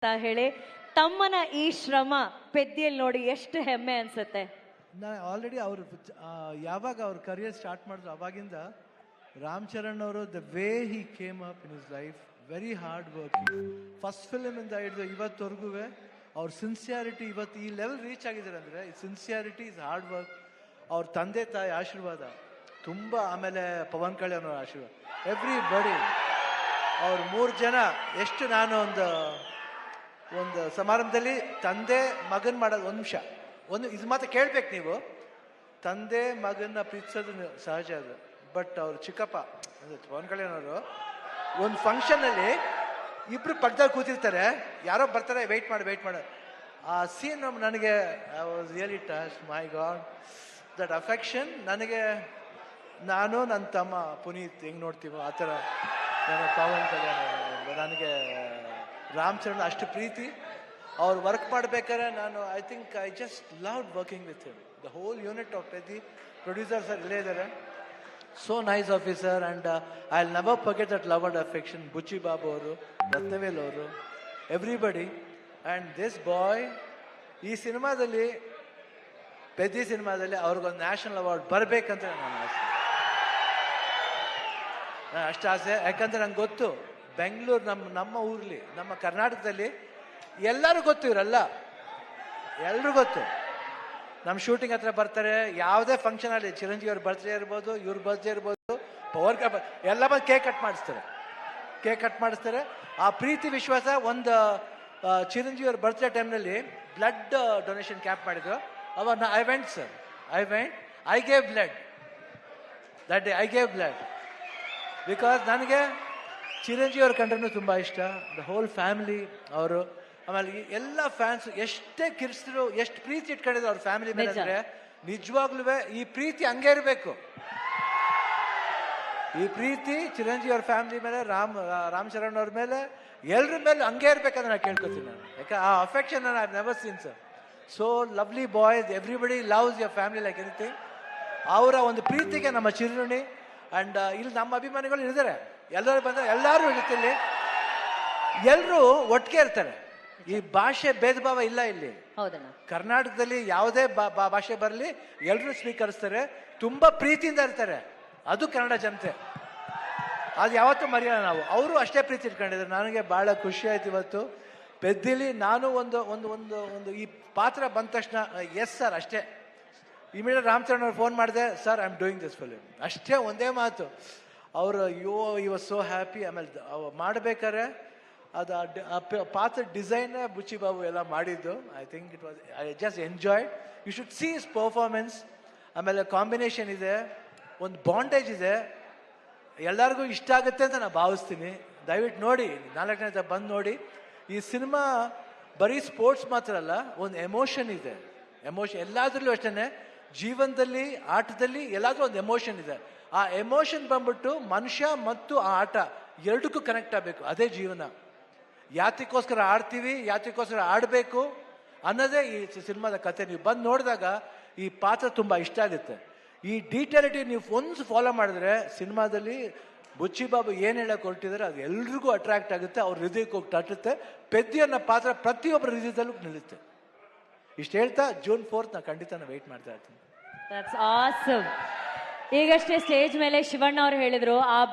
ಅಂತ ಹೇಳಿ ತಮ್ಮನ ಈ ಶ್ರಮ ಪೆದ್ದಿಯಲ್ಲಿ ನೋಡಿ ಎಷ್ಟು ಹೆಮ್ಮೆ ಅನ್ಸುತ್ತೆ. ನಾ ಆಲ್ರೆಡಿ ಅವರು ಯಾವಾಗ ಅವ್ರ ಕರಿಯರ್ ಸ್ಟಾರ್ಟ್ ಮಾಡಿದ್ರು ಅವಾಗಿಂದ ರಾಮ್ ಚರಣ್ ಅವರು the way he came up in his life very hard working. First film ಇಂದ ಹಿಡಿದು ಇವತ್ತವರೆಗೂ ಅವ್ರ ಸಿನ್ಸಿಯಾರಿಟಿ ಇವತ್ತು ಈ ಲೆವೆಲ್ ರೀಚ್ ಆಗಿದ್ದಾರೆ ಅಂದರೆ ಸಿನ್ಸಿಯಾರಿಟಿ ಇಸ್ ಹಾರ್ಡ್ ವರ್ಕ್. ಅವ್ರ ತಂದೆ ತಾಯಿ ಆಶೀರ್ವಾದ ತುಂಬ, ಆಮೇಲೆ ಪವನ್ ಕಲ್ಯಾಣ್ ಅವ್ರ ಆಶೀರ್ವಾದ, ಎವ್ರಿ ಬಡಿ. ಅವ್ರು 3 ಜನ ಎಷ್ಟು ನಾನು ಒಂದು ಸಮಾರಂಭದಲ್ಲಿ ತಂದೆ ಮಗನ್ ಮಾಡೋದು ಒಂದು ಇದು ಮಾತ್ರ ಕೇಳ್ಬೇಕು ನೀವು. ತಂದೆ ಮಗನ್ನ ಪ್ರೀತಿಸೋದು ಸಹಜ ಅದು, ಬಟ್ ಅವ್ರು ಚಿಕ್ಕಪ್ಪ ಪವನ್ ಕಲ್ಯಾಣ್ ಅವರು ಒಂದು ಫಂಕ್ಷನಲ್ಲಿ ಇಬ್ರು ಪಕ್ಕದಲ್ಲಿ ಕೂತಿರ್ತಾರೆ, ಯಾರೋ ಬರ್ತಾರೆ, ವೆಯ್ಟ್ ಮಾಡು ಆ ಸೀನ್ ನನಗೆ I was really touch. My god, that affection ನನಗೆ ನಾನು ನನ್ನ ತಮ್ಮ ಪುನೀತ್ ಹೆಂಗೆ ನೋಡ್ತೀವೋ ಆ ಥರ ನನ್ನ ಪವನ್ ಕಲ್ಯಾಣ್ ನನಗೆ ರಾಮ್ ಚರಣ್ ಅಷ್ಟು ಪ್ರೀತಿ. ಅವ್ರು ವರ್ಕ್ ಮಾಡ್ಬೇಕಾದ್ರೆ ನಾನು I think I just love working with him. The whole unit of Peddi producer sir ಇಲ್ಲೇ ಇದ್ದಾರೆ. So nice officer and I will never forget that love and affection. Buchi Babu ಅವರು, ರತ್ನವೇಲ್ ಅವರು, ಎವ್ರಿಬಡಿ. ಆ್ಯಂಡ್ ದಿಸ್ ಬಾಯ್ ಈ ಸಿನಿಮಾದಲ್ಲಿ, ಪೆದ್ದಿ ಸಿನಿಮಾದಲ್ಲಿ ಅವ್ರಿಗೊಂದು ನ್ಯಾಷನಲ್ ಅವಾರ್ಡ್ ಬರಬೇಕಂತ ನನ್ನ ಆಸೆ. ಅಷ್ಟು ಆಸೆ, ಯಾಕಂದ್ರೆ ನಂಗೆ ಗೊತ್ತು ಬೆಂಗಳೂರು ನಮ್ಮ ಊರ್ಲಿ, ನಮ್ಮ ಕರ್ನಾಟಕದಲ್ಲಿ ಎಲ್ಲರೂ ಗೊತ್ತು, ಇವರೆಲ್ಲ ಎಲ್ರಿಗೂ ಗೊತ್ತು. ನಮ್ಮ ಶೂಟಿಂಗ್ ಹತ್ರ ಬರ್ತಾರೆ, ಯಾವುದೇ ಫಂಕ್ಷನ್ ಅಲ್ಲಿ, ಚಿರಂಜೀವಿ ಅವ್ರ ಬರ್ತ್ಡೇ ಇರ್ಬೋದು, ಇವ್ರ ಬರ್ತ್ಡೇ ಇರ್ಬೋದು, ಪವರ್ ಎಲ್ಲ ಬಂದು ಕೇಕ್ ಕಟ್ ಮಾಡಿಸ್ತಾರೆ. ಆ ಪ್ರೀತಿ ವಿಶ್ವಾಸ. ಒಂದು ಚಿರಂಜೀವಿ ಅವ್ರ ಬರ್ತ್ಡೇ ಟೈಮ್ನಲ್ಲಿ ಬ್ಲಡ್ ಡೊನೇಷನ್ ಕ್ಯಾಂಪ್ ಮಾಡಿದ್ರು. ಅವಾಗ I went sir, I gave blood that day. I gave blood because ನನಗೆ ಚಿರಂಜೀವಿ ಅವ್ರ ಕಂಡ್ರೂ ತುಂಬ ಇಷ್ಟ. ದ ಹೋಲ್ ಫ್ಯಾಮಿಲಿ ಅವರು, ಆಮೇಲೆ ಎಲ್ಲ ಫ್ಯಾನ್ಸ್ ಎಷ್ಟೇ ಕಿರ್ಸಿದ್ರು, ಎಷ್ಟು ಪ್ರೀತಿ ಇಟ್ಕೊಂಡಿದ್ರು ಅವ್ರ ಫ್ಯಾಮಿಲಿ ಮೇಲೆ ಅಂದರೆ ನಿಜವಾಗ್ಲೂ ಈ ಪ್ರೀತಿ ಹಂಗೆ ಇರಬೇಕು. ಈ ಪ್ರೀತಿ ಚಿರಂಜೀವಿ ಅವ್ರ ಫ್ಯಾಮಿಲಿ ಮೇಲೆ, ರಾಮ್ ಚರಣ್ ಅವ್ರ ಮೇಲೆ, ಎಲ್ಲರ ಮೇಲೆ ಹಂಗೆ ಇರ್ಬೇಕಂತ ನಾನು ಕೇಳ್ಕೊತೀನಿ ನಾನು. ಯಾಕೆ ಆ affection I have never seen sir. So lovely boys, everybody loves your family like anything. ಅವರ ಒಂದು ಪ್ರೀತಿಗೆ ನಮ್ಮ ಚಿರುಣಿ. ಆ್ಯಂಡ್ ಇಲ್ಲಿ ನಮ್ಮ ಅಭಿಮಾನಿಗಳು ಇದ್ದಾರೆ, ಎಲ್ಲರೂ ಬಂದರೆ ಎಲ್ಲರೂ ಇರುತ್ತೆ ಇಲ್ಲಿ, ಎಲ್ಲರೂ ಒಟ್ಟಿಗೆ ಇರ್ತಾರೆ. ಈ ಭಾಷೆ ಭೇದ ಭಾವ ಇಲ್ಲ ಇಲ್ಲಿ. ಕರ್ನಾಟಕದಲ್ಲಿ ಯಾವುದೇ ಭಾಷೆ ಬರಲಿ ಎಲ್ಲರೂ ಸ್ವೀಕರಿಸ್ತಾರೆ, ತುಂಬ ಪ್ರೀತಿಯಿಂದ ಇರ್ತಾರೆ. ಅದು ಕನ್ನಡ ಜನತೆ, ಅದು ಯಾವತ್ತೂ ಮರೆಯೋಣ ನಾವು. ಅವರು ಅಷ್ಟೇ ಪ್ರೀತಿ ಇಟ್ಕೊಂಡಿದ್ದಾರೆ. ನನಗೆ ಭಾಳ ಖುಷಿ ಆಯ್ತು ಇವತ್ತು ಪೆದ್ದಿಲಿ. ನಾನು ಒಂದು ಈ ಪಾತ್ರ ಬಂದ ತಕ್ಷಣ ಎಸ್ ಸರ್ ಅಷ್ಟೇ. ಇಮಿಡಿಯೇಟ್ ರಾಮ್ ಚರಣ್ ಅವ್ರು ಫೋನ್ ಮಾಡಿದೆ, sir I am doing this film, ಅಷ್ಟೇ ಒಂದೇ ಮಾತು. ಅವರು ಈ ವಾಸ್ ಸೋ ಹ್ಯಾಪಿ. ಆಮೇಲೆ ಮಾಡ್ಬೇಕಾದ್ರೆ ಅದು ಪಾತ್ರ ಡಿಸೈನ್ ಬುಚ್ಚಿ ಬಾಬು ಎಲ್ಲ ಮಾಡಿದ್ದು. I think it was, I just enjoyed. You should see his performance. ಆಮೇಲೆ ಕಾಂಬಿನೇಷನ್ ಇದೆ, ಒಂದು ಬಾಂಡೇಜ್ ಇದೆ, ಎಲ್ಲರಿಗೂ ಇಷ್ಟ ಆಗುತ್ತೆ ಅಂತ ನಾನು ಭಾವಿಸ್ತೀನಿ. ದಯವಿಟ್ಟು ನೋಡಿ, 4ನೇ ಬಂದು ನೋಡಿ. ಈ ಸಿನಿಮಾ ಬರೀ ಸ್ಪೋರ್ಟ್ಸ್ ಮಾತ್ರ ಅಲ್ಲ, ಒಂದು ಎಮೋಷನ್ ಇದೆ. ಎಮೋಷನ್ ಎಲ್ಲಾದ್ರಲ್ಲೂ ಅಷ್ಟೇ, ಜೀವನದಲ್ಲಿ, ಆಟದಲ್ಲಿ ಎಲ್ಲಾದ್ರೂ ಒಂದು ಎಮೋಷನ್ ಇದೆ. ಆ ಎಮೋಷನ್ ಬಂದ್ಬಿಟ್ಟು ಮನುಷ್ಯ ಮತ್ತು ಆ ಆಟ ಎರಡಕ್ಕೂ ಕನೆಕ್ಟ್ ಆಗಬೇಕು. ಅದೇ ಜೀವನ. ಯಾತಕ್ಕೋಸ್ಕರ ಆಡ್ತೀವಿ, ಯಾತಕ್ಕೋಸ್ಕರ ಆಡಬೇಕು ಅನ್ನೋದೇ ಈ ಸಿನಿಮಾದ ಕತೆ. ನೀವು ಬಂದು ನೋಡಿದಾಗ ಈ ಪಾತ್ರ ತುಂಬ ಇಷ್ಟ ಆಗುತ್ತೆ. ಈ ಡೀಟೇಲಿಟಿ ನೀವು ಒಂದು ಫಾಲೋ ಮಾಡಿದ್ರೆ ಸಿನಿಮಾದಲ್ಲಿ ಬುಚ್ಚಿ ಬಾಬು ಏನು ಹೇಳಕ್ಕೆ ಹೊರಟಿದ್ದಾರೆ ಅದು ಎಲ್ರಿಗೂ ಅಟ್ರಾಕ್ಟ್ ಆಗುತ್ತೆ, ಅವ್ರ ಹೃದಯಕ್ಕೆ ಹೋಗಿ ತಟ್ಟುತ್ತೆ. ಪೆದ್ದಿ ಅನ್ನೋ ಪಾತ್ರ ಪ್ರತಿಯೊಬ್ಬರ ಹೃದಯದಲ್ಲೂ ನಿಲ್ಲುತ್ತೆ. ಇಷ್ಟು ಹೇಳ್ತಾ June 4th ನಾನು ಖಂಡಿತ ವೆಯ್ಟ್ ಮಾಡ್ತಾ ಇರ್ತೀನಿ. ಈಗಷ್ಟೇ ಸ್ಟೇಜ್ ಮೇಲೆ ಶಿವಣ್ಣ ಅವರು ಹೇಳಿದ್ರು, ಆ